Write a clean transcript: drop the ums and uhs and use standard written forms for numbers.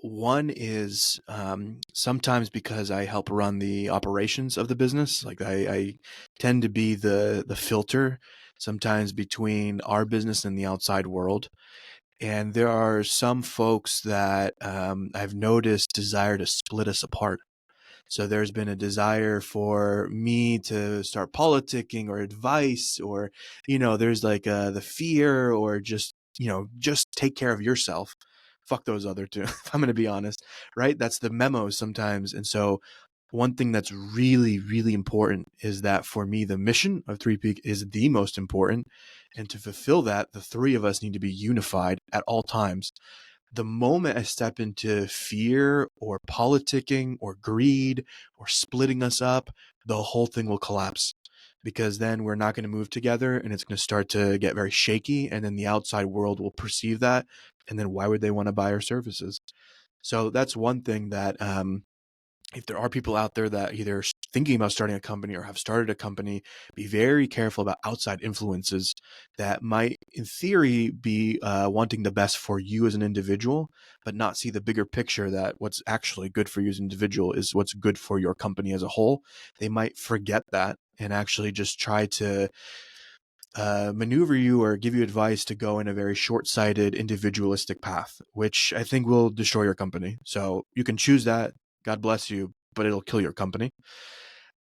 one is sometimes because I help run the operations of the business. Like I tend to be the filter sometimes between our business and the outside world. And there are some folks that I've noticed desire to split us apart. So there's been a desire for me to start politicking or advice, or, there's like the fear, or just take care of yourself. Fuck those other two, if I'm going to be honest, right? That's the memo sometimes. And so one thing that's really, really important is that for me, the mission of Three Peak is the most important. And to fulfill that, the three of us need to be unified at all times. The moment I step into fear or politicking or greed or splitting us up, the whole thing will collapse, because then we're not going to move together and it's going to start to get very shaky. And then the outside world will perceive that. And then why would they want to buy our services? So that's one thing that if there are people out there that either thinking about starting a company or have started a company, be very careful about outside influences that might, in theory, be wanting the best for you as an individual, but not see the bigger picture that what's actually good for you as an individual is what's good for your company as a whole. They might forget that and actually just try to maneuver you or give you advice to go in a very short-sighted, individualistic path, which I think will destroy your company. So you can choose that. God bless you, but it'll kill your company.